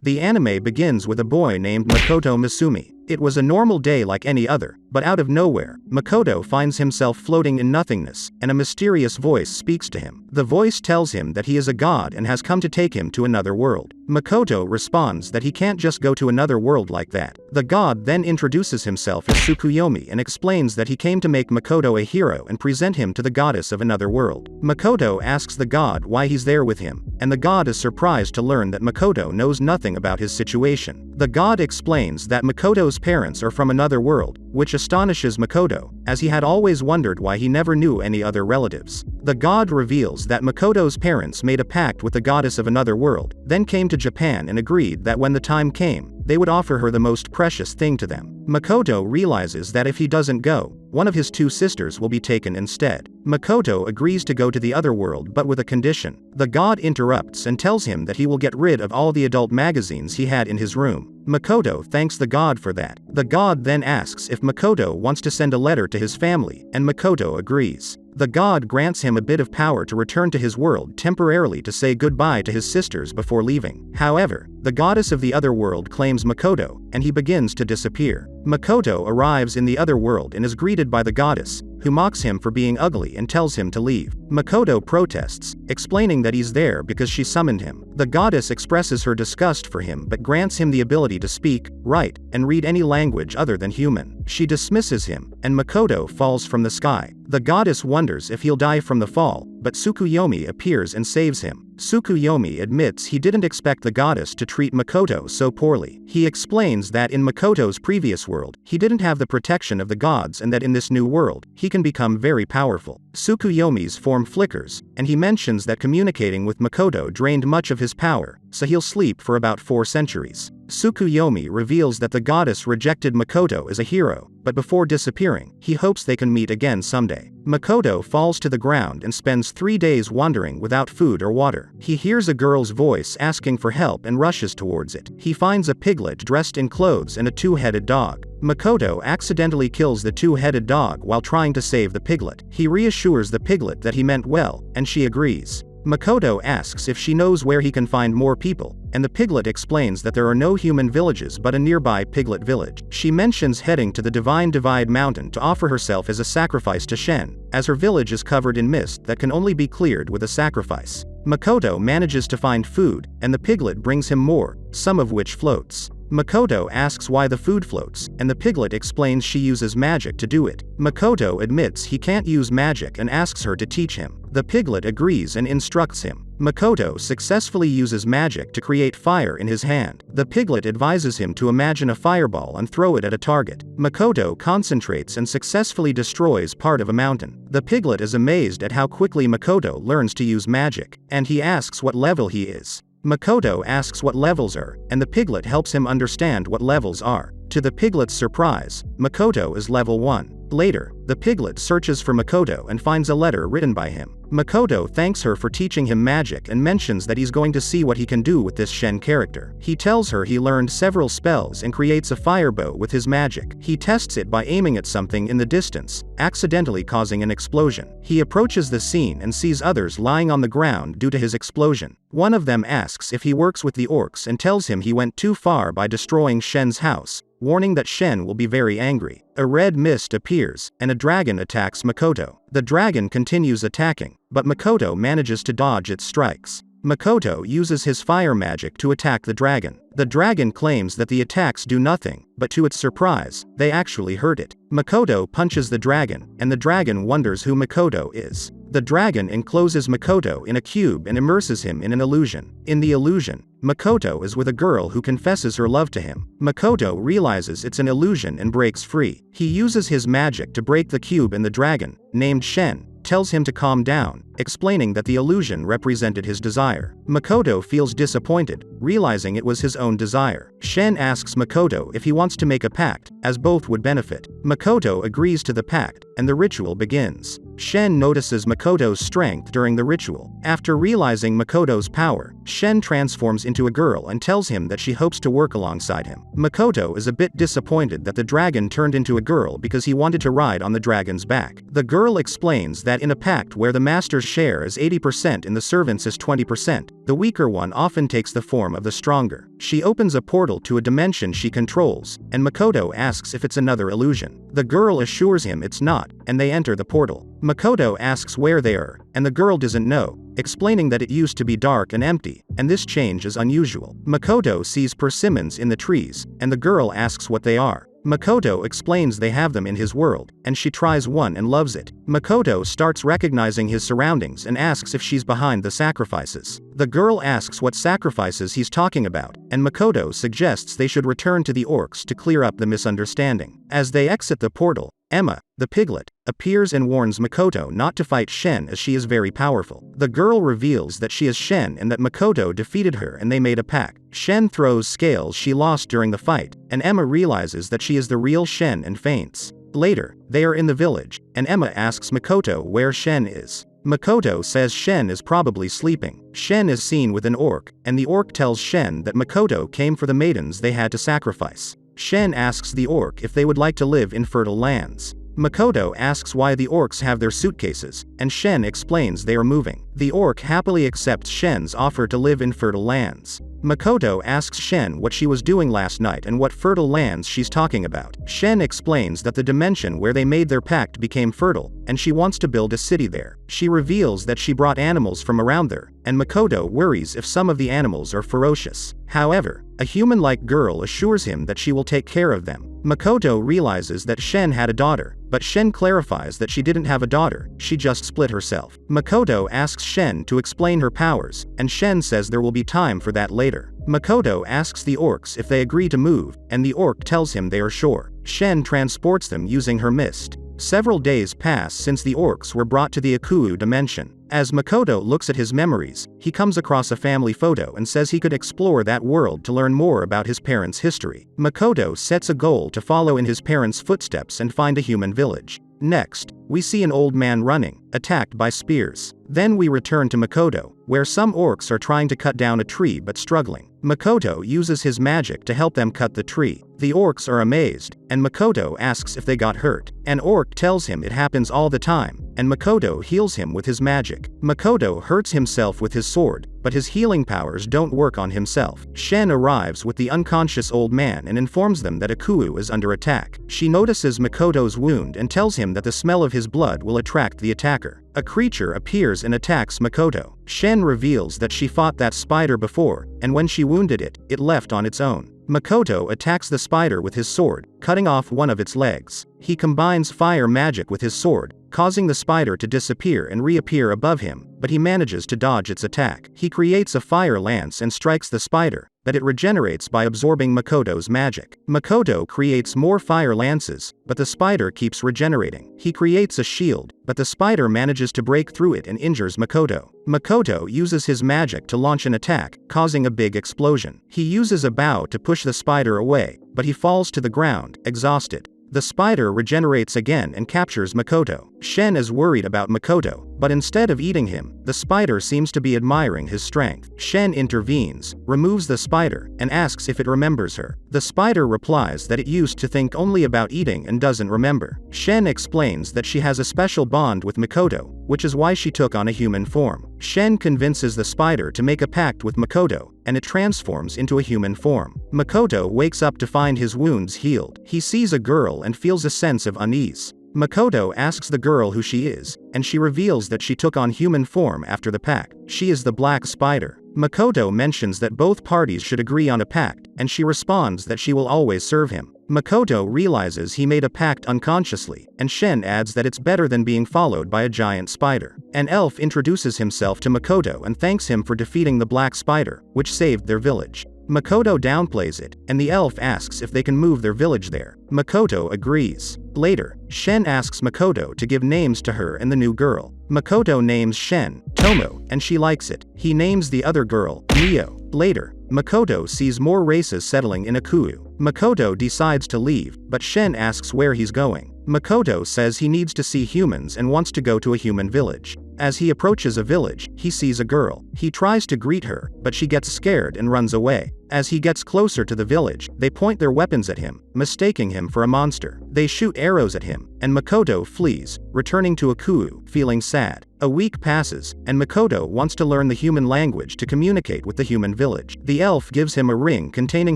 The anime begins with a boy named Makoto Misumi. It was a normal day like any other, but out of nowhere, Makoto finds himself floating in nothingness, and a mysterious voice speaks to him. The voice tells him that he is a god and has come to take him to another world. Makoto responds that he can't just go to another world like that. The god then introduces himself as Tsukuyomi and explains that he came to make Makoto a hero and present him to the goddess of another world. Makoto asks the god why he's there with him, and the god is surprised to learn that Makoto knows nothing about his situation. The god explains that Makoto's parents are from another world, which astonishes Makoto, as he had always wondered why he never knew any other relatives. The god reveals that Makoto's parents made a pact with the goddess of another world, then came to Japan and agreed that when the time came, they would offer her the most precious thing to them. Makoto realizes that if he doesn't go, one of his two sisters will be taken instead. Makoto agrees to go to the other world but with a condition. The god interrupts and tells him that he will get rid of all the adult magazines he had in his room. Makoto thanks the god for that. The god then asks if Makoto wants to send a letter to his family, and Makoto agrees. The god grants him a bit of power to return to his world temporarily to say goodbye to his sisters before leaving. However, the goddess of the other world claims Makoto, and he begins to disappear. Makoto arrives in the other world and is greeted by the goddess, who mocks him for being ugly and tells him to leave. Makoto protests, explaining that he's there because she summoned him. The goddess expresses her disgust for him but grants him the ability to speak, write, and read any language other than human. She dismisses him, and Makoto falls from the sky. The goddess wonders if he'll die from the fall, but Tsukuyomi appears and saves him. Tsukuyomi admits he didn't expect the goddess to treat Makoto so poorly. He explains that in Makoto's previous world, he didn't have the protection of the gods and that in this new world, he can become very powerful. Tsukuyomi's form flickers, and he mentions that communicating with Makoto drained much of his power, so he'll sleep for about 4 centuries. Tsukuyomi reveals that the goddess rejected Makoto as a hero, but before disappearing, he hopes they can meet again someday. Makoto falls to the ground and spends 3 days wandering without food or water. He hears a girl's voice asking for help and rushes towards it. He finds a piglet dressed in clothes and a 2-headed dog. Makoto accidentally kills the 2-headed dog while trying to save the piglet. He reassures the piglet that he meant well, and she agrees. Makoto asks if she knows where he can find more people, and the piglet explains that there are no human villages but a nearby piglet village. She mentions heading to the Divine Divide Mountain to offer herself as a sacrifice to Shen, as her village is covered in mist that can only be cleared with a sacrifice. Makoto manages to find food, and the piglet brings him more, some of which floats. Makoto asks why the food floats, and the piglet explains she uses magic to do it. Makoto admits he can't use magic and asks her to teach him. The piglet agrees and instructs him. Makoto successfully uses magic to create fire in his hand. The piglet advises him to imagine a fireball and throw it at a target. Makoto concentrates and successfully destroys part of a mountain. The piglet is amazed at how quickly Makoto learns to use magic, and he asks what level he is. Makoto asks what levels are, and the piglet helps him understand what levels are. To the piglet's surprise, Makoto is level 1. Later, the piglet searches for Makoto and finds a letter written by him. Makoto thanks her for teaching him magic and mentions that he's going to see what he can do with this Shen character. He tells her he learned several spells and creates a firebow with his magic. He tests it by aiming at something in the distance, accidentally causing an explosion. He approaches the scene and sees others lying on the ground due to his explosion. One of them asks if he works with the orcs and tells him he went too far by destroying Shen's house, warning that Shen will be very angry. A red mist appears, and a dragon attacks Makoto. The dragon continues attacking, but Makoto manages to dodge its strikes. Makoto uses his fire magic to attack the dragon. The dragon claims that the attacks do nothing, but to its surprise, they actually hurt it. Makoto punches the dragon, and the dragon wonders who Makoto is. The dragon encloses Makoto in a cube and immerses him in an illusion. In the illusion, Makoto is with a girl who confesses her love to him. Makoto realizes it's an illusion and breaks free. He uses his magic to break the cube, and the dragon, named Shen, tells him to calm down, explaining that the illusion represented his desire. Makoto feels disappointed, realizing it was his own desire. Shen asks Makoto if he wants to make a pact, as both would benefit. Makoto agrees to the pact, and the ritual begins. Shen notices Makoto's strength during the ritual. After realizing Makoto's power, Shen transforms into a girl and tells him that she hopes to work alongside him. Makoto is a bit disappointed that the dragon turned into a girl because he wanted to ride on the dragon's back. The girl explains that in a pact where the master's share is 80% and the servant's is 20%, the weaker one often takes the form of the stronger. She opens a portal to a dimension she controls, and Makoto asks if it's another illusion. The girl assures him it's not, and they enter the portal. Makoto asks where they are, and the girl doesn't know, explaining that it used to be dark and empty, and this change is unusual. Makoto sees persimmons in the trees, and the girl asks what they are. Makoto explains they have them in his world, and she tries one and loves it. Makoto starts recognizing his surroundings and asks if she's behind the sacrifices. The girl asks what sacrifices he's talking about, and Makoto suggests they should return to the orcs to clear up the misunderstanding. As they exit the portal, Emma, the piglet, appears and warns Makoto not to fight Shen as she is very powerful. The girl reveals that she is Shen and that Makoto defeated her and they made a pact. Shen throws scales she lost during the fight, and Emma realizes that she is the real Shen and faints. Later, they are in the village, and Emma asks Makoto where Shen is. Makoto says Shen is probably sleeping. Shen is seen with an orc, and the orc tells Shen that Makoto came for the maidens they had to sacrifice. Shen asks the orc if they would like to live in fertile lands. Makoto asks why the orcs have their suitcases, and Shen explains they are moving. The orc happily accepts Shen's offer to live in fertile lands. Makoto asks Shen what she was doing last night and what fertile lands she's talking about. Shen explains that the dimension where they made their pact became fertile, and she wants to build a city there. She reveals that she brought animals from around there, and Makoto worries if some of the animals are ferocious. However, a human-like girl assures him that she will take care of them. Makoto realizes that Shen had a daughter, but Shen clarifies that she didn't have a daughter, she just split herself. Makoto asks Shen to explain her powers, and Shen says there will be time for that later. Makoto asks the orcs if they agree to move, and the orc tells him they are sure. Shen transports them using her mist. Several days pass since the orcs were brought to the Aku dimension. As Makoto looks at his memories, he comes across a family photo and says he could explore that world to learn more about his parents' history. Makoto sets a goal to follow in his parents' footsteps and find a human village. Next, we see an old man running, attacked by spears. Then we return to Makoto, where some orcs are trying to cut down a tree but struggling. Makoto uses his magic to help them cut the tree. The orcs are amazed, and Makoto asks if they got hurt. An orc tells him it happens all the time, and Makoto heals him with his magic. Makoto hurts himself with his sword, but his healing powers don't work on himself. Shen arrives with the unconscious old man and informs them that Aku is under attack. She notices Makoto's wound and tells him that the smell of his blood will attract the attacker. A creature appears and attacks Makoto. Shen reveals that she fought that spider before, and when she wounded it, it left on its own. Makoto attacks the spider with his sword, cutting off one of its legs. He combines fire magic with his sword, causing the spider to disappear and reappear above him, but he manages to dodge its attack. He creates a fire lance and strikes the spider, but it regenerates by absorbing Makoto's magic. Makoto creates more fire lances, but the spider keeps regenerating. He creates a shield, but the spider manages to break through it and injures Makoto. Makoto uses his magic to launch an attack, causing a big explosion. He uses a bow to push the spider away, but he falls to the ground, exhausted. The spider regenerates again and captures Makoto. Shen is worried about Makoto, but instead of eating him, the spider seems to be admiring his strength. Shen intervenes, removes the spider, and asks if it remembers her. The spider replies that it used to think only about eating and doesn't remember. Shen explains that she has a special bond with Makoto, which is why she took on a human form. Shen convinces the spider to make a pact with Makoto, and it transforms into a human form. Makoto wakes up to find his wounds healed. He sees a girl and feels a sense of unease. Makoto asks the girl who she is, and she reveals that she took on human form after the pact. She is the Black Spider. Makoto mentions that both parties should agree on a pact, and she responds that she will always serve him. Makoto realizes he made a pact unconsciously, and Shen adds that it's better than being followed by a giant spider. An elf introduces himself to Makoto and thanks him for defeating the Black Spider, which saved their village. Makoto downplays it, and the elf asks if they can move their village there. Makoto agrees. Later, Shen asks Makoto to give names to her and the new girl. Makoto names Shen, Tomo, and she likes it. He names the other girl, Mio. Later, Makoto sees more races settling in Aku. Makoto decides to leave, but Shen asks where he's going. Makoto says he needs to see humans and wants to go to a human village. As he approaches a village, he sees a girl. He tries to greet her, but she gets scared and runs away. As he gets closer to the village, they point their weapons at him, mistaking him for a monster. They shoot arrows at him, and Makoto flees, returning to Akuu, feeling sad. A week passes, and Makoto wants to learn the human language to communicate with the human village. The elf gives him a ring containing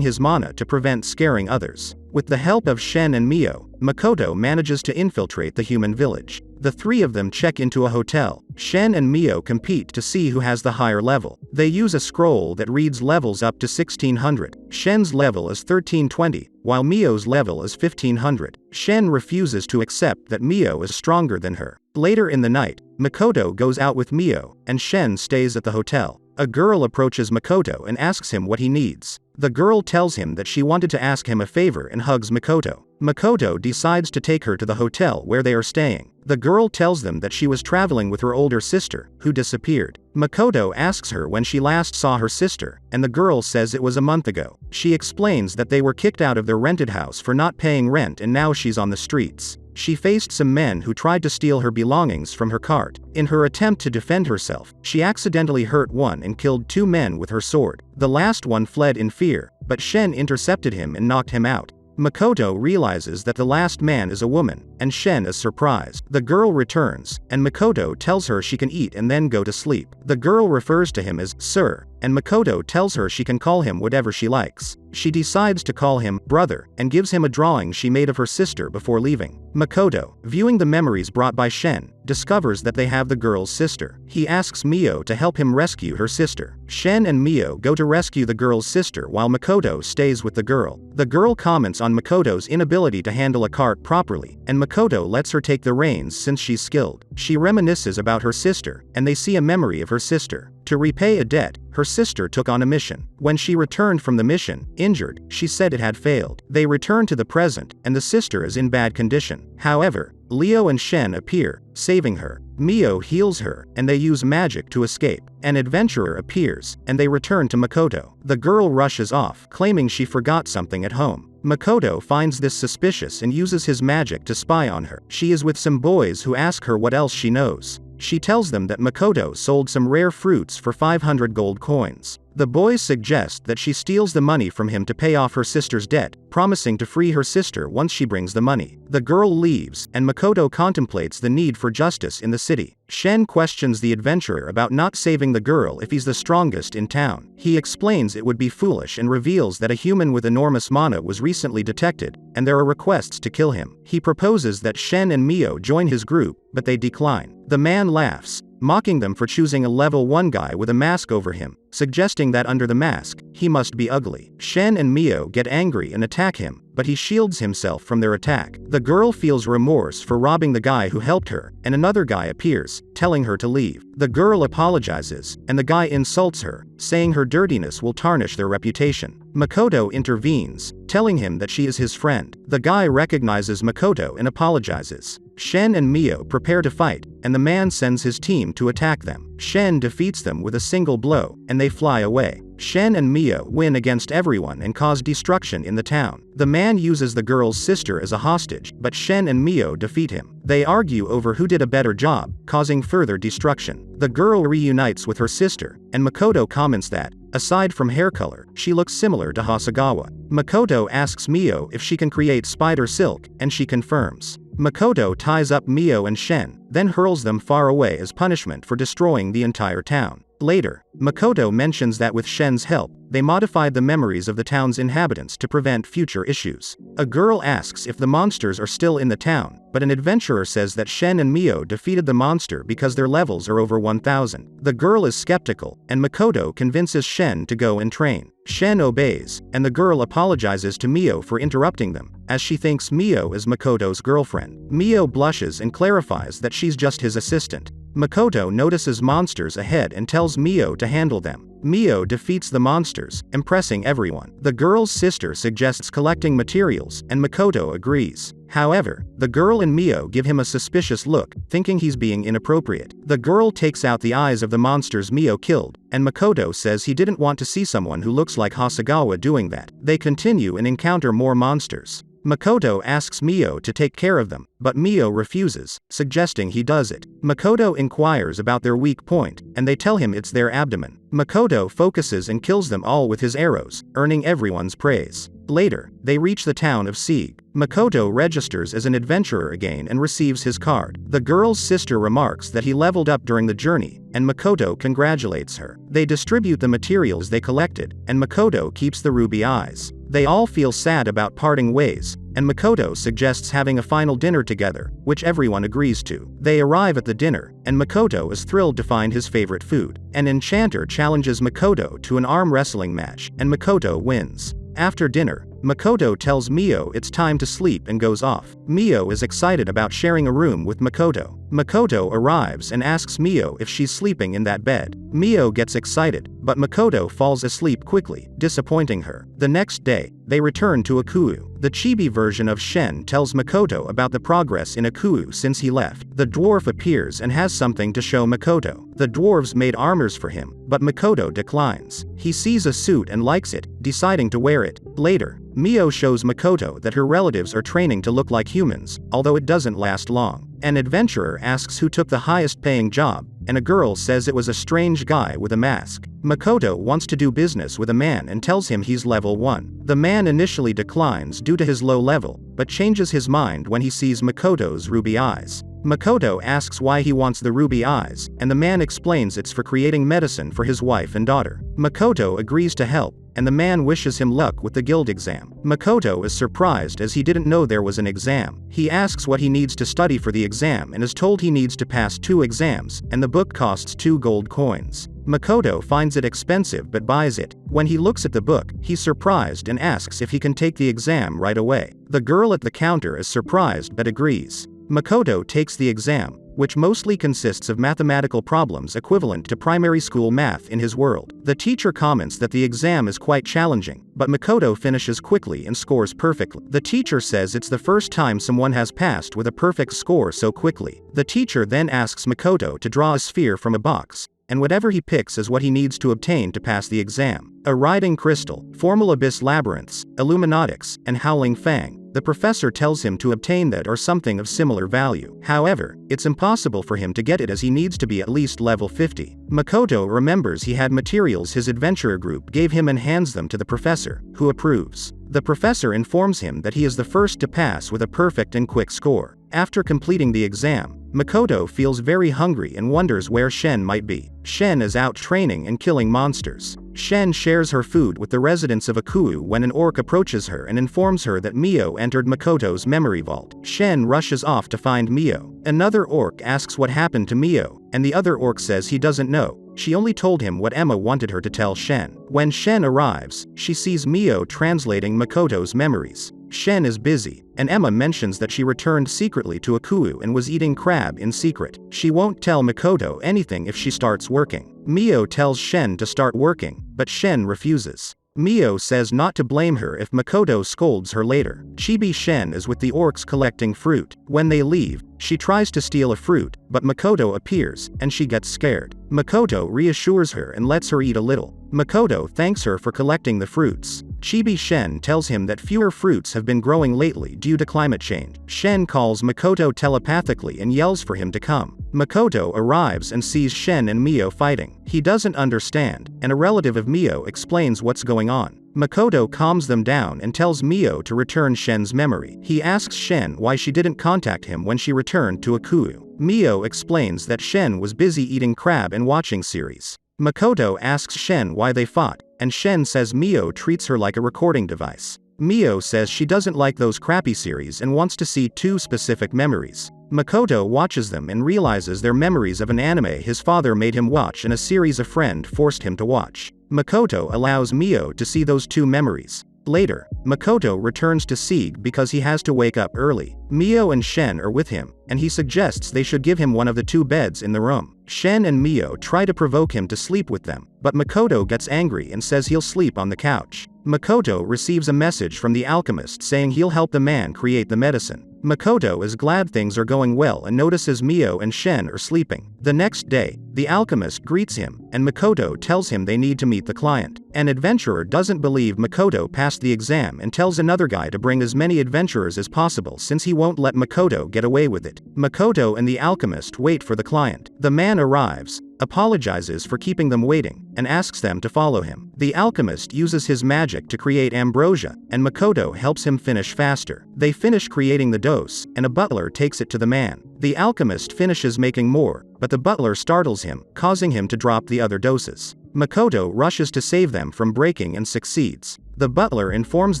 his mana to prevent scaring others. With the help of Shen and Mio, Makoto manages to infiltrate the human village. The three of them check into a hotel. Shen and Mio compete to see who has the higher level. They use a scroll that reads levels up to 1600. Shen's level is 1320, while Mio's level is 1500. Shen refuses to accept that Mio is stronger than her. Later in the night, Makoto goes out with Mio, and Shen stays at the hotel. A girl approaches Makoto and asks him what he needs. The girl tells him that she wanted to ask him a favor and hugs Makoto. Makoto decides to take her to the hotel where they are staying. The girl tells them that she was traveling with her older sister, who disappeared. Makoto asks her when she last saw her sister, and the girl says it was a month ago. She explains that they were kicked out of their rented house for not paying rent and now she's on the streets. She faced some men who tried to steal her belongings from her cart. In her attempt to defend herself, she accidentally hurt one and killed 2 men with her sword. The last one fled in fear, but Shen intercepted him and knocked him out. Makoto realizes that the last man is a woman, and Shen is surprised. The girl returns, and Makoto tells her she can eat and then go to sleep. The girl refers to him as Sir, and Makoto tells her she can call him whatever she likes. She decides to call him brother, and gives him a drawing she made of her sister before leaving. Makoto, viewing the memories brought by Shen, discovers that they have the girl's sister. He asks Mio to help him rescue her sister. Shen and Mio go to rescue the girl's sister while Makoto stays with the girl. The girl comments on Makoto's inability to handle a cart properly, and Makoto lets her take the reins since she's skilled. She reminisces about her sister, and they see a memory of her sister. To repay a debt, her sister took on a mission. When she returned from the mission, injured, she said it had failed. They return to the present, and the sister is in bad condition. However, Leo and Shen appear, saving her. Mio heals her, and they use magic to escape. An adventurer appears, and they return to Makoto. The girl rushes off, claiming she forgot something at home. Makoto finds this suspicious and uses his magic to spy on her. She is with some boys who ask her what else she knows. She tells them that Makoto sold some rare fruits for 500 gold coins. The boys suggest that she steals the money from him to pay off her sister's debt, promising to free her sister once she brings the money. The girl leaves, and Makoto contemplates the need for justice in the city. Shen questions the adventurer about not saving the girl if he's the strongest in town. He explains it would be foolish and reveals that a human with enormous mana was recently detected, and there are requests to kill him. He proposes that Shen and Mio join his group, but they decline. The man laughs, mocking them for choosing a level 1 guy with a mask over him, suggesting that under the mask, he must be ugly. Shen and Mio get angry and attack him, but he shields himself from their attack. The girl feels remorse for robbing the guy who helped her, and another guy appears, telling her to leave. The girl apologizes, and the guy insults her, saying her dirtiness will tarnish their reputation. Makoto intervenes, telling him that she is his friend. The guy recognizes Makoto and apologizes. Shen and Mio prepare to fight, and the man sends his team to attack them. Shen defeats them with a single blow, and they fly away. Shen and Mio win against everyone and cause destruction in the town. The man uses the girl's sister as a hostage, but Shen and Mio defeat him. They argue over who did a better job, causing further destruction. The girl reunites with her sister, and Makoto comments that, aside from hair color, she looks similar to Hasegawa. Makoto asks Mio if she can create spider silk, and she confirms. Makoto ties up Mio and Shen, then hurls them far away as punishment for destroying the entire town. Later, Makoto mentions that with Shen's help, they modified the memories of the town's inhabitants to prevent future issues. A girl asks if the monsters are still in the town, but an adventurer says that Shen and Mio defeated the monster because their levels are over 1000. The girl is skeptical, and Makoto convinces Shen to go and train. Shen obeys, and the girl apologizes to Mio for interrupting them, as she thinks Mio is Makoto's girlfriend. Mio blushes and clarifies that she's just his assistant. Makoto notices monsters ahead and tells Mio to handle them. Mio defeats the monsters, impressing everyone. The girl's sister suggests collecting materials, and Makoto agrees. However, the girl and Mio give him a suspicious look, thinking he's being inappropriate. The girl takes out the eyes of the monsters Mio killed, and Makoto says he didn't want to see someone who looks like Hasegawa doing that. They continue and encounter more monsters. Makoto asks Mio to take care of them, but Mio refuses, suggesting he does it. Makoto inquires about their weak point, and they tell him it's their abdomen. Makoto focuses and kills them all with his arrows, earning everyone's praise. Later, they reach the town of Sieg. Makoto registers as an adventurer again and receives his card. The girl's sister remarks that he leveled up during the journey, and Makoto congratulates her. They distribute the materials they collected, and Makoto keeps the ruby eyes. They all feel sad about parting ways, and Makoto suggests having a final dinner together, which everyone agrees to. They arrive at the dinner, and Makoto is thrilled to find his favorite food. An enchanter challenges Makoto to an arm wrestling match, and Makoto wins. After dinner, Makoto tells Mio it's time to sleep and goes off. Mio is excited about sharing a room with Makoto. Makoto arrives and asks Mio if she's sleeping in that bed. Mio gets excited, but Makoto falls asleep quickly, disappointing her. The next day, they return to Akuu. The chibi version of Shen tells Makoto about the progress in Akuu since he left. The dwarf appears and has something to show Makoto. The dwarves made armors for him, but Makoto declines. He sees a suit and likes it, deciding to wear it. Later, Mio shows Makoto that her relatives are training to look like humans, although it doesn't last long. An adventurer asks who took the highest paying job, and a girl says it was a strange guy with a mask. Makoto wants to do business with a man and tells him he's level 1. The man initially declines due to his low level, but changes his mind when he sees Makoto's ruby eyes. Makoto asks why he wants the ruby eyes, and the man explains it's for creating medicine for his wife and daughter. Makoto agrees to help, and the man wishes him luck with the guild exam. Makoto is surprised as he didn't know there was an exam. He asks what he needs to study for the exam and is told he needs to pass 2 exams, and the book costs 2 gold coins. Makoto finds it expensive but buys it. When he looks at the book, he's surprised and asks if he can take the exam right away. The girl at the counter is surprised but agrees. Makoto takes the exam, which mostly consists of mathematical problems equivalent to primary school math in his world. The teacher comments that the exam is quite challenging, but Makoto finishes quickly and scores perfectly. The teacher says it's the first time someone has passed with a perfect score so quickly. The teacher then asks Makoto to draw a sphere from a box, and whatever he picks is what he needs to obtain to pass the exam. A riding crystal, formal abyss labyrinths, illuminatics, and howling fang. The professor tells him to obtain that or something of similar value. However, it's impossible for him to get it as he needs to be at least level 50. Makoto remembers he had materials his adventurer group gave him and hands them to the professor, who approves. The professor informs him that he is the first to pass with a perfect and quick score. After completing the exam, Makoto feels very hungry and wonders where Shen might be. Shen is out training and killing monsters. Shen shares her food with the residents of Akuu when an orc approaches her and informs her that Mio entered Makoto's memory vault. Shen rushes off to find Mio. Another orc asks what happened to Mio, and the other orc says he doesn't know. She only told him what Emma wanted her to tell Shen. When Shen arrives, she sees Mio translating Makoto's memories. Shen is busy, and Emma mentions that she returned secretly to Akuu and was eating crab in secret. She won't tell Makoto anything if she starts working. Mio tells Shen to start working, but Shen refuses. Mio says not to blame her if Makoto scolds her later. Chibi Shen is with the orcs collecting fruit. When they leave, she tries to steal a fruit, but Makoto appears, and she gets scared. Makoto reassures her and lets her eat a little. Makoto thanks her for collecting the fruits. Chibi Shen tells him that fewer fruits have been growing lately due to climate change. Shen calls Makoto telepathically and yells for him to come. Makoto arrives and sees Shen and Mio fighting. He doesn't understand, and a relative of Mio explains what's going on. Makoto calms them down and tells Mio to return Shen's memory. He asks Shen why she didn't contact him when she returned to Akuu. Mio explains that Shen was busy eating crab and watching series. Makoto asks Shen why they fought, and Shen says Mio treats her like a recording device. Mio says she doesn't like those crappy series and wants to see 2 specific memories. Makoto watches them and realizes they're memories of an anime his father made him watch and a series a friend forced him to watch. Makoto allows Mio to see those 2 memories. Later, Makoto returns to Sieg because he has to wake up early. Mio and Shen are with him, and he suggests they should give him one of the 2 beds in the room. Shen and Mio try to provoke him to sleep with them, but Makoto gets angry and says he'll sleep on the couch. Makoto receives a message from the alchemist saying he'll help the man create the medicine. Makoto is glad things are going well and notices Mio and Shen are sleeping. The next day, the alchemist greets him, and Makoto tells him they need to meet the client. An adventurer doesn't believe Makoto passed the exam and tells another guy to bring as many adventurers as possible since he won't let Makoto get away with it. Makoto and the alchemist wait for the client. The man arrives, apologizes for keeping them waiting, and asks them to follow him. The alchemist uses his magic to create ambrosia, and Makoto helps him finish faster. They finish creating the dose, and a butler takes it to the man. The alchemist finishes making more, but the butler startles him, causing him to drop the other doses. Makoto rushes to save them from breaking and succeeds. The butler informs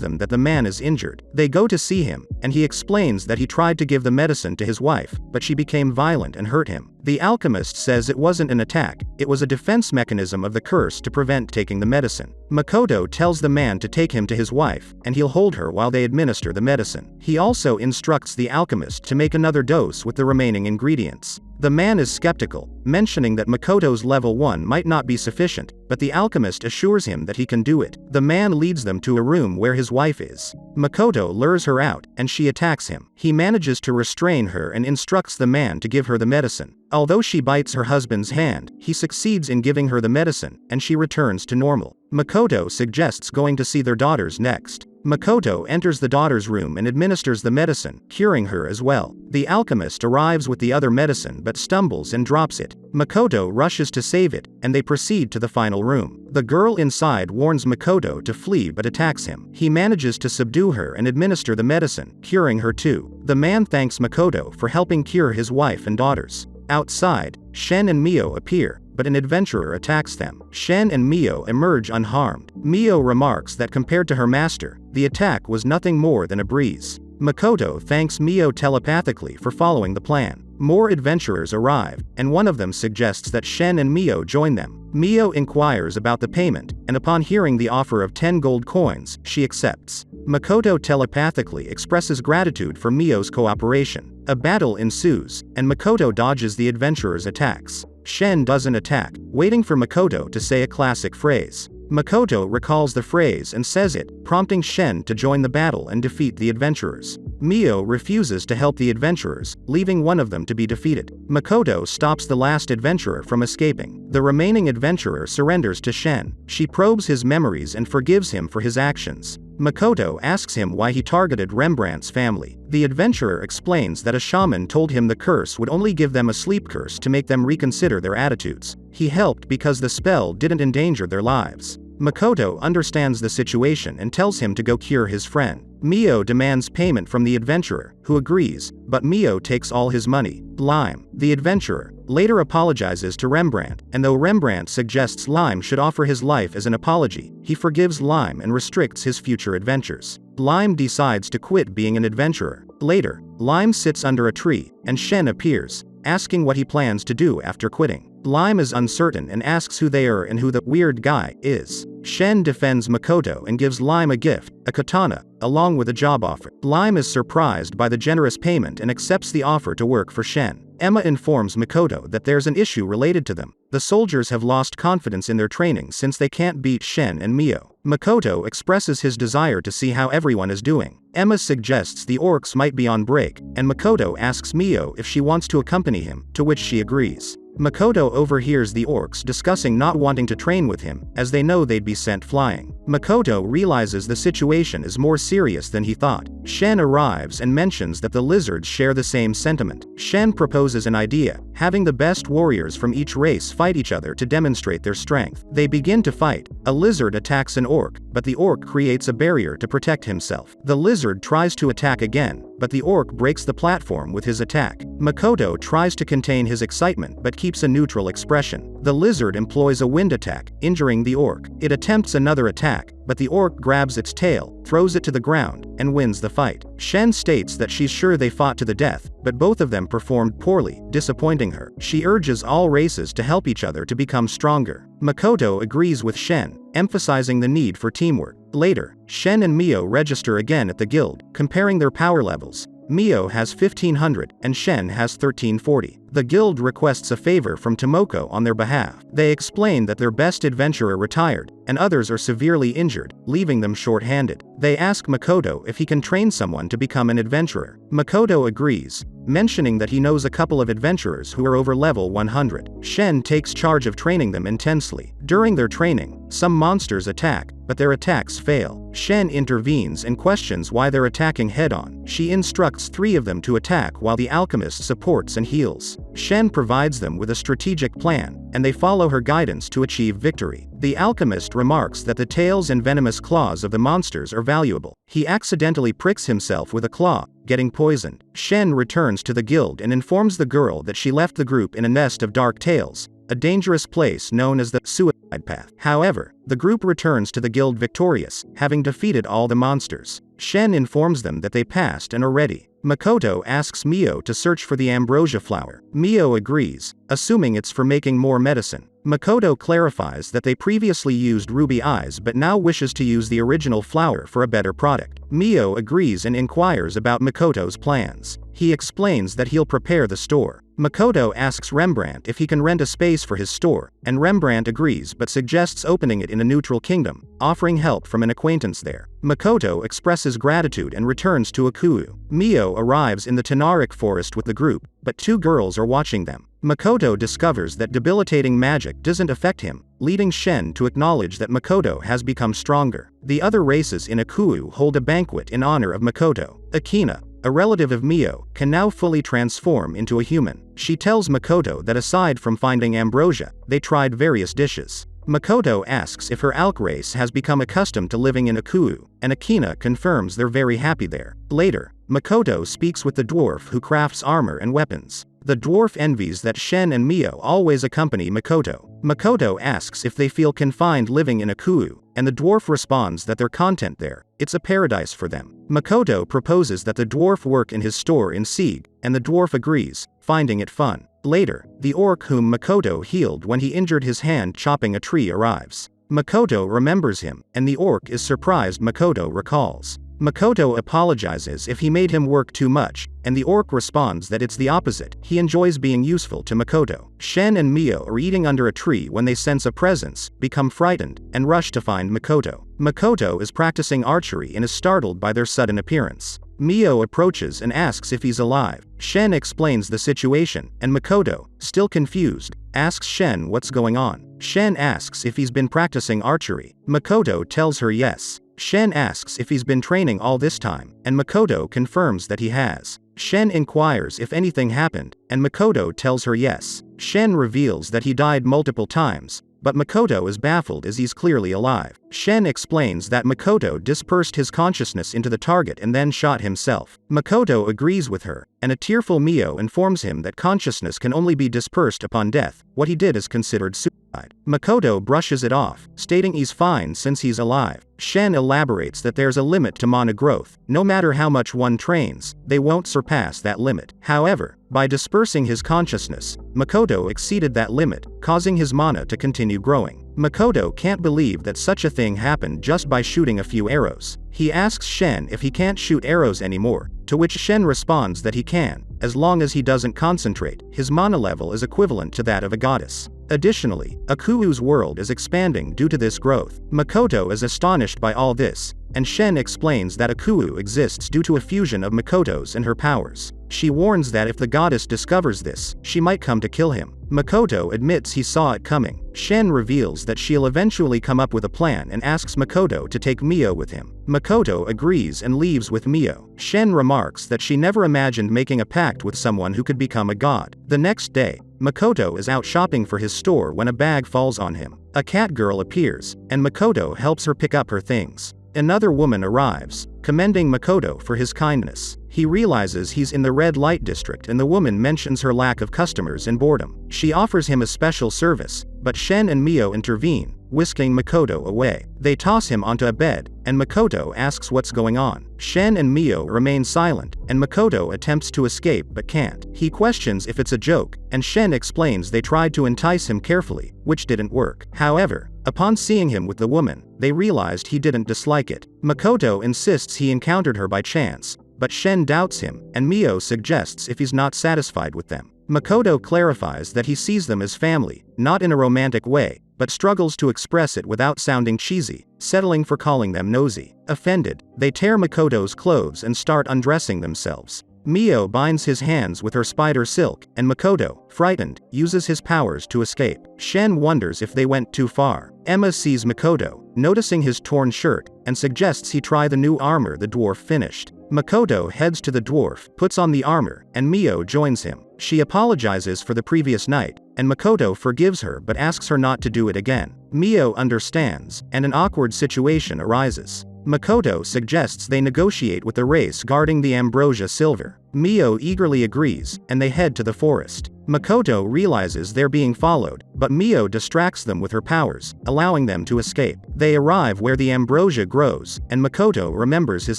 them that the man is injured. They go to see him, and he explains that he tried to give the medicine to his wife, but she became violent and hurt him. The alchemist says it wasn't an attack, it was a defense mechanism of the curse to prevent taking the medicine. Makoto tells the man to take him to his wife, and he'll hold her while they administer the medicine. He also instructs the alchemist to make another dose with the remaining ingredients. The man is skeptical, mentioning that Makoto's level 1 might not be sufficient, but the alchemist assures him that he can do it. The man leads them to a room where his wife is. Makoto lures her out, and she attacks him. He manages to restrain her and instructs the man to give her the medicine. Although she bites her husband's hand, he succeeds in giving her the medicine, and she returns to normal. Makoto suggests going to see their daughters next. Makoto enters the daughter's room and administers the medicine, curing her as well. The alchemist arrives with the other medicine but stumbles and drops it. Makoto rushes to save it, and they proceed to the final room. The girl inside warns Makoto to flee but attacks him. He manages to subdue her and administer the medicine, curing her too. The man thanks Makoto for helping cure his wife and daughters. Outside, Shen and Mio appear, but an adventurer attacks them. Shen and Mio emerge unharmed. Mio remarks that compared to her master, the attack was nothing more than a breeze. Makoto thanks Mio telepathically for following the plan. More adventurers arrive, and one of them suggests that Shen and Mio join them. Mio inquires about the payment, and upon hearing the offer of 10 gold coins, she accepts. Makoto telepathically expresses gratitude for Mio's cooperation. A battle ensues, and Makoto dodges the adventurers' attacks. Shen doesn't attack, waiting for Makoto to say a classic phrase. Makoto recalls the phrase and says it, prompting Shen to join the battle and defeat the adventurers. Mio refuses to help the adventurers, leaving one of them to be defeated. Makoto stops the last adventurer from escaping. The remaining adventurer surrenders to Shen. She probes his memories and forgives him for his actions. Makoto asks him why he targeted Rembrandt's family. The adventurer explains that a shaman told him the curse would only give them a sleep curse to make them reconsider their attitudes. He helped because the spell didn't endanger their lives. Makoto understands the situation and tells him to go cure his friend. Mio demands payment from the adventurer, who agrees, but Mio takes all his money. Lime, the adventurer, later apologizes to Rembrandt, and though Rembrandt suggests Lime should offer his life as an apology, he forgives Lime and restricts his future adventures. Lime decides to quit being an adventurer. Later, Lime sits under a tree, and Shen appears, asking what he plans to do after quitting. Lime is uncertain and asks who they are and who the weird guy is. Shen defends Makoto and gives Lime a gift, a katana, along with a job offer. Lime is surprised by the generous payment and accepts the offer to work for Shen. Emma informs Makoto that there's an issue related to them. The soldiers have lost confidence in their training since they can't beat Shen and Mio. Makoto expresses his desire to see how everyone is doing. Emma suggests the orcs might be on break, and Makoto asks Mio if she wants to accompany him, to which she agrees. Makoto overhears the orcs discussing not wanting to train with him, as they know they'd be sent flying. Makoto realizes the situation is more serious than he thought. Shen arrives and mentions that the lizards share the same sentiment. Shen proposes an idea, having the best warriors from each race fight each other to demonstrate their strength. They begin to fight. A lizard attacks an orc, but the orc creates a barrier to protect himself. The lizard tries to attack again, but the orc breaks the platform with his attack. Makoto tries to contain his excitement but keeps a neutral expression. The lizard employs a wind attack, injuring the orc. It attempts another attack, but the orc grabs its tail, throws it to the ground, and wins the fight. Shen states that she's sure they fought to the death, but both of them performed poorly, disappointing her. She urges all races to help each other to become stronger. Makoto agrees with Shen, emphasizing the need for teamwork. Later, Shen and Mio register again at the guild, comparing their power levels. Mio has 1500, and Shen has 1340. The guild requests a favor from Tomoko on their behalf. They explain that their best adventurer retired, and others are severely injured, leaving them short-handed. They ask Makoto if he can train someone to become an adventurer. Makoto agrees, mentioning that he knows a couple of adventurers who are over level 100. Shen takes charge of training them intensely. During their training, some monsters attack, but their attacks fail. Shen intervenes and questions why they're attacking head-on. She instructs 3 of them to attack while the alchemist supports and heals. Shen provides them with a strategic plan, and they follow her guidance to achieve victory. The alchemist remarks that the tails and venomous claws of the monsters are valuable. He accidentally pricks himself with a claw, getting poisoned. Shen returns to the guild and informs the girl that she left the group in a nest of dark tails, a dangerous place known as the suicide path. However, the group returns to the guild victorious, having defeated all the monsters. Shen informs them that they passed and are ready. Makoto asks Mio to search for the ambrosia flower. Mio agrees, assuming it's for making more medicine. Makoto clarifies that they previously used ruby eyes but now wishes to use the original flower for a better product. Mio agrees and inquires about Makoto's plans. He explains that he'll prepare the store. Makoto asks Rembrandt if he can rent a space for his store, and Rembrandt agrees but suggests opening it in a neutral kingdom, offering help from an acquaintance there. Makoto expresses gratitude and returns to Akuu. Mio arrives in the Tanaric forest with the group, but 2 girls are watching them. Makoto discovers that debilitating magic doesn't affect him, leading Shen to acknowledge that Makoto has become stronger. The other races in Akuu hold a banquet in honor of Makoto. Akina, a relative of Mio, can now fully transform into a human. She tells Makoto that aside from finding ambrosia, they tried various dishes. Makoto asks if her Alk race has become accustomed to living in Akuu, and Akina confirms they're very happy there. Later, Makoto speaks with the dwarf who crafts armor and weapons. The dwarf envies that Shen and Mio always accompany Makoto. Makoto asks if they feel confined living in Akuu, and the dwarf responds that they're content there. It's a paradise for them. Makoto proposes that the dwarf work in his store in Sieg, and the dwarf agrees, finding it fun. Later, the orc whom Makoto healed when he injured his hand chopping a tree arrives. Makoto remembers him, and the orc is surprised Makoto recalls. Makoto apologizes if he made him work too much, and the orc responds that it's the opposite. He enjoys being useful to Makoto. Shen and Mio are eating under a tree when they sense a presence, become frightened, and rush to find Makoto. Makoto is practicing archery and is startled by their sudden appearance. Mio approaches and asks if he's alive. Shen explains the situation, and Makoto, still confused, asks Shen what's going on. Shen asks if he's been practicing archery. Makoto tells her yes. Shen asks if he's been training all this time, and Makoto confirms that he has. Shen inquires if anything happened, and Makoto tells her yes. Shen reveals that he died multiple times, but Makoto is baffled as he's clearly alive. Shen explains that Makoto dispersed his consciousness into the target and then shot himself. Makoto agrees with her, and a tearful Mio informs him that consciousness can only be dispersed upon death. What he did is considered suicide. Makoto brushes it off, stating he's fine since he's alive. Shen elaborates that there's a limit to mana growth. No matter how much one trains, they won't surpass that limit. However, by dispersing his consciousness, Makoto exceeded that limit, causing his mana to continue growing. Makoto can't believe that such a thing happened just by shooting a few arrows. He asks Shen if he can't shoot arrows anymore, to which Shen responds that he can, as long as he doesn't concentrate. His mana level is equivalent to that of a goddess. Additionally, Akuu's world is expanding due to this growth. Makoto is astonished by all this, and Shen explains that Akuu exists due to a fusion of Makoto's and her powers. She warns that if the goddess discovers this, she might come to kill him. Makoto admits he saw it coming. Shen reveals that she'll eventually come up with a plan and asks Makoto to take Mio with him. Makoto agrees and leaves with Mio. Shen remarks that she never imagined making a pact with someone who could become a god. The next day, Makoto is out shopping for his store when a bag falls on him. A cat girl appears, and Makoto helps her pick up her things. Another woman arrives, commending Makoto for his kindness. He realizes he's in the red light district and the woman mentions her lack of customers and boredom. She offers him a special service, but Shen and Mio intervene, whisking Makoto away. They toss him onto a bed, and Makoto asks what's going on. Shen and Mio remain silent, and Makoto attempts to escape but can't. He questions if it's a joke, and Shen explains they tried to entice him carefully, which didn't work. However, upon seeing him with the woman, they realized he didn't dislike it. Makoto insists he encountered her by chance, but Shen doubts him, and Mio suggests if he's not satisfied with them. Makoto clarifies that he sees them as family, not in a romantic way, but struggles to express it without sounding cheesy, settling for calling them nosy. Offended, they tear Makoto's clothes and start undressing themselves. Mio binds his hands with her spider silk, and Makoto, frightened, uses his powers to escape. Shen wonders if they went too far. Emma sees Makoto, noticing his torn shirt, and suggests he try the new armor the dwarf finished. Makoto heads to the dwarf, puts on the armor, and Mio joins him. She apologizes for the previous night, and Makoto forgives her but asks her not to do it again. Mio understands, and an awkward situation arises. Makoto suggests they negotiate with the race guarding the ambrosia silver. Mio eagerly agrees, and they head to the forest. Makoto realizes they're being followed, but Mio distracts them with her powers, allowing them to escape. They arrive where the ambrosia grows, and Makoto remembers his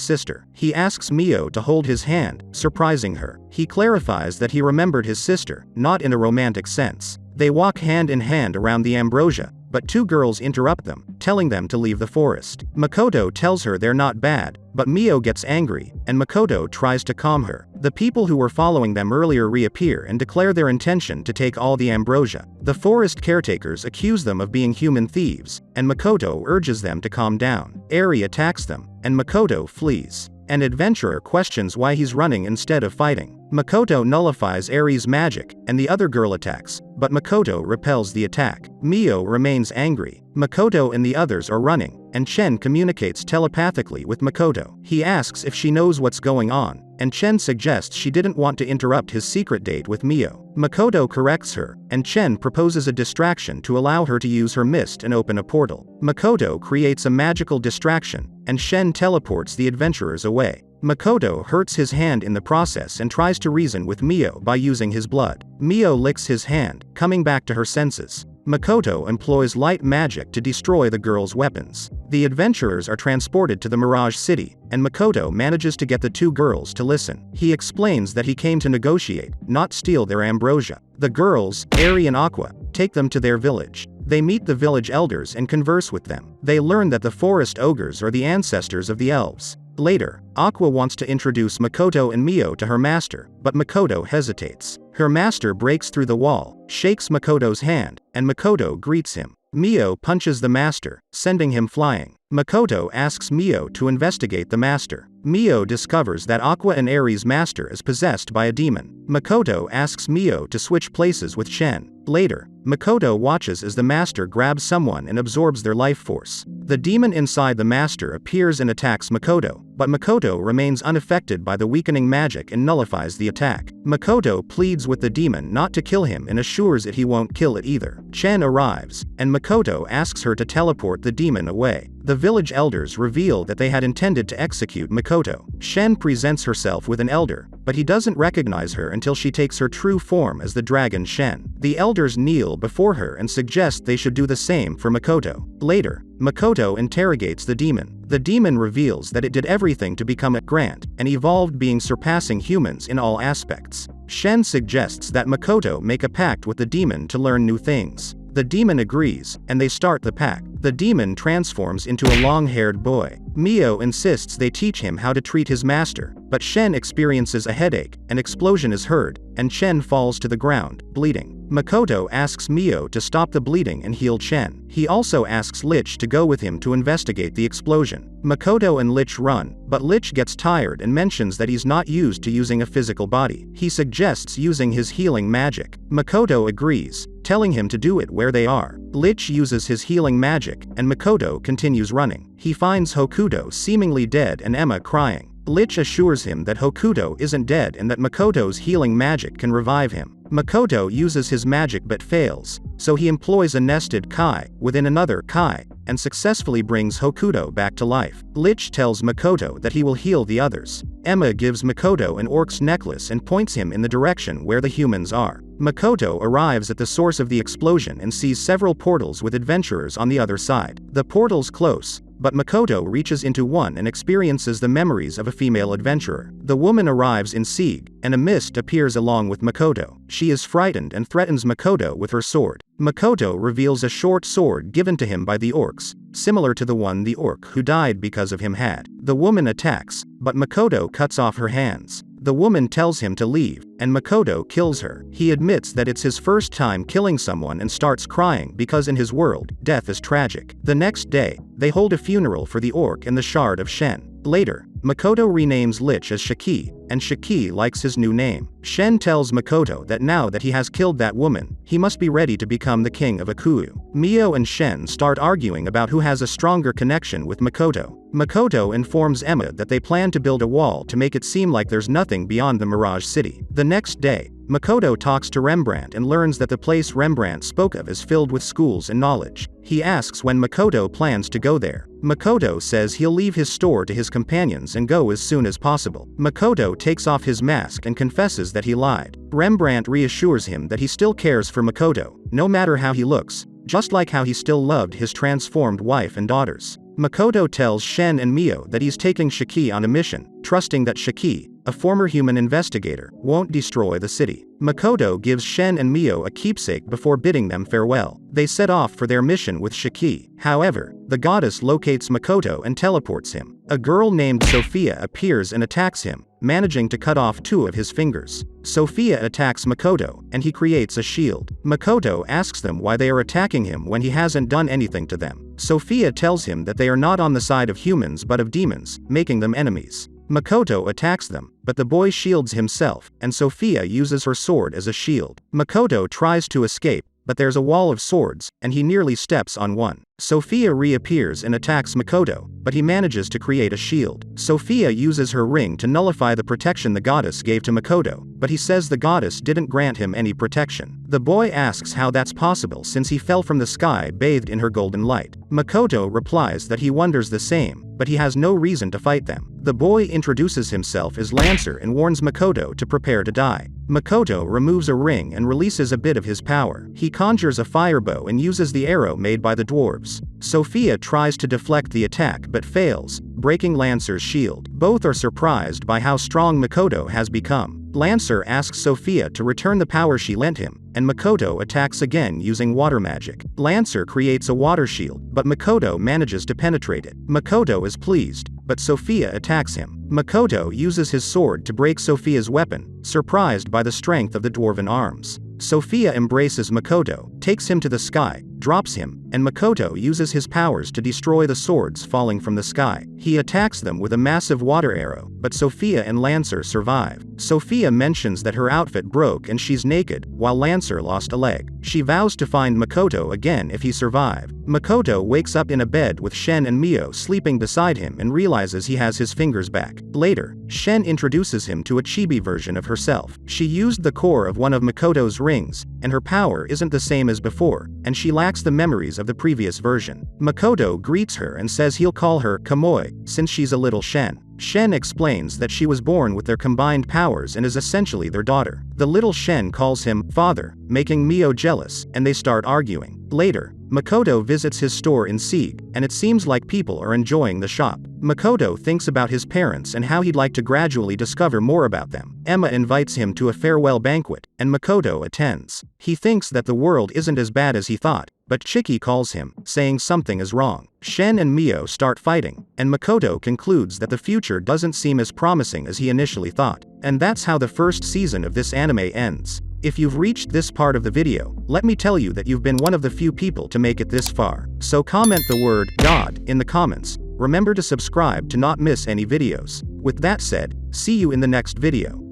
sister. He asks Mio to hold his hand, surprising her. He clarifies that he remembered his sister, not in a romantic sense. They walk hand in hand around the ambrosia, but two girls interrupt them, telling them to leave the forest. Makoto tells her they're not bad, but Mio gets angry, and Makoto tries to calm her. The people who were following them earlier reappear and declare their intention to take all the ambrosia. The forest caretakers accuse them of being human thieves, and Makoto urges them to calm down. Eri attacks them, and Makoto flees. An adventurer questions why he's running instead of fighting. Makoto nullifies Eri's magic, and the other girl attacks, but Makoto repels the attack. Mio remains angry. Makoto and the others are running, and Chen communicates telepathically with Makoto. He asks if she knows what's going on, and Chen suggests she didn't want to interrupt his secret date with Mio. Makoto corrects her, and Chen proposes a distraction to allow her to use her mist and open a portal. Makoto creates a magical distraction, and Shen teleports the adventurers away. Makoto hurts his hand in the process and tries to reason with Mio by using his blood. Mio licks his hand, coming back to her senses. Makoto employs light magic to destroy the girls' weapons. The adventurers are transported to the Mirage City, and Makoto manages to get the two girls to listen. He explains that he came to negotiate, not steal their ambrosia. The girls, Eri and Aqua, take them to their village. They meet the village elders and converse with them. They learn that the forest ogres are the ancestors of the elves. Later, Aqua wants to introduce Makoto and Mio to her master, but Makoto hesitates. Her master breaks through the wall, shakes Makoto's hand, and Makoto greets him. Mio punches the master, sending him flying. Makoto asks Mio to investigate the master. Mio discovers that Aqua and Eri's master is possessed by a demon. Makoto asks Mio to switch places with Shen. Later, Makoto watches as the master grabs someone and absorbs their life force. The demon inside the master appears and attacks Makoto, but Makoto remains unaffected by the weakening magic and nullifies the attack. Makoto pleads with the demon not to kill him and assures it he won't kill it either. Chen arrives, and Makoto asks her to teleport the demon away. The village elders reveal that they had intended to execute Makoto. Shen presents herself with an elder, but he doesn't recognize her until she takes her true form as the dragon Shen. The elders kneel before her and suggest they should do the same for Makoto. Later, Makoto interrogates the demon. The demon reveals that it did everything to become a Grant, and evolved being surpassing humans in all aspects. Shen suggests that Makoto make a pact with the demon to learn new things. The demon agrees, and they start the pact. The demon transforms into a long-haired boy. Mio insists they teach him how to treat his master, but Shen experiences a headache, an explosion is heard, and Shen falls to the ground, bleeding. Makoto asks Mio to stop the bleeding and heal Shen. He also asks Lich to go with him to investigate the explosion. Makoto and Lich run, but Lich gets tired and mentions that he's not used to using a physical body. He suggests using his healing magic. Makoto agrees, telling him to do it where they are. Lich uses his healing magic, and Makoto continues running. He finds Hokuto seemingly dead and Emma crying. Lich assures him that Hokuto isn't dead and that Makoto's healing magic can revive him. Makoto uses his magic but fails, so he employs a nested Kai within another Kai, and successfully brings Hokuto back to life. Lich tells Makoto that he will heal the others. Emma gives Makoto an orc's necklace and points him in the direction where the humans are. Makoto arrives at the source of the explosion and sees several portals with adventurers on the other side. The portal's close, but Makoto reaches into one and experiences the memories of a female adventurer. The woman arrives in Sieg, and a mist appears along with Makoto. She is frightened and threatens Makoto with her sword. Makoto reveals a short sword given to him by the orcs, similar to the one the orc who died because of him had. The woman attacks, but Makoto cuts off her hands. The woman tells him to leave, and Makoto kills her. He admits that it's his first time killing someone and starts crying because in his world, death is tragic. The next day, they hold a funeral for the orc and the shard of Shen. Later, Makoto renames Lich as Shiki, and Shiki likes his new name. Shen tells Makoto that now that he has killed that woman, he must be ready to become the king of Akuyu. Mio and Shen start arguing about who has a stronger connection with Makoto. Makoto informs Emma that they plan to build a wall to make it seem like there's nothing beyond the Mirage City. The next day, Makoto talks to Rembrandt and learns that the place Rembrandt spoke of is filled with schools and knowledge. He asks when Makoto plans to go there. Makoto says he'll leave his store to his companions and go as soon as possible. Makoto takes off his mask and confesses that he lied. Rembrandt reassures him that he still cares for Makoto, no matter how he looks, just like how he still loved his transformed wife and daughters. Makoto tells Shen and Mio that he's taking Shiki on a mission, trusting that Shiki, a former human investigator, won't destroy the city. Makoto gives Shen and Mio a keepsake before bidding them farewell. They set off for their mission with Shiki. However, the goddess locates Makoto and teleports him. A girl named Sophia appears and attacks him, managing to cut off 2 of his fingers. Sophia attacks Makoto, and he creates a shield. Makoto asks them why they are attacking him when he hasn't done anything to them. Sophia tells him that they are not on the side of humans but of demons, making them enemies. Makoto attacks them, but the boy shields himself, and Sophia uses her sword as a shield. Makoto tries to escape, but there's a wall of swords, and he nearly steps on one. Sophia reappears and attacks Makoto, but he manages to create a shield. Sophia uses her ring to nullify the protection the goddess gave to Makoto, but he says the goddess didn't grant him any protection. The boy asks how that's possible since he fell from the sky bathed in her golden light. Makoto replies that he wonders the same, but he has no reason to fight them. The boy introduces himself as Lancer and warns Makoto to prepare to die. Makoto removes a ring and releases a bit of his power. He conjures a firebow and uses the arrow made by the dwarves. Sophia tries to deflect the attack but fails, breaking Lancer's shield. Both are surprised by how strong Makoto has become. Lancer asks Sophia to return the power she lent him, and Makoto attacks again using water magic. Lancer creates a water shield, but Makoto manages to penetrate it. Makoto is pleased, but Sophia attacks him. Makoto uses his sword to break Sophia's weapon, surprised by the strength of the dwarven arms. Sophia embraces Makoto, takes him to the sky, drops him, and Makoto uses his powers to destroy the swords falling from the sky. He attacks them with a massive water arrow, but Sophia and Lancer survive. Sophia mentions that her outfit broke and she's naked, while Lancer lost a leg. She vows to find Makoto again if he survived. Makoto wakes up in a bed with Shen and Mio sleeping beside him and realizes he has his fingers back. Later, Shen introduces him to a chibi version of herself. She used the core of one of Makoto's rings, and her power isn't the same as before, and she lacks the memories of the previous version. Makoto greets her and says he'll call her Kamoi, since she's a little Shen. Shen explains that she was born with their combined powers and is essentially their daughter. The little Shen calls him father, making Mio jealous, and they start arguing. Later, Makoto visits his store in Sieg, and it seems like people are enjoying the shop. Makoto thinks about his parents and how he'd like to gradually discover more about them. Emma invites him to a farewell banquet, and Makoto attends. He thinks that the world isn't as bad as he thought, but Chiki calls him, saying something is wrong. Shen and Mio start fighting, and Makoto concludes that the future doesn't seem as promising as he initially thought. And that's how the first season of this anime ends. If you've reached this part of the video, let me tell you that you've been one of the few people to make it this far. So comment the word God in the comments. Remember to subscribe to not miss any videos. With that said, see you in the next video.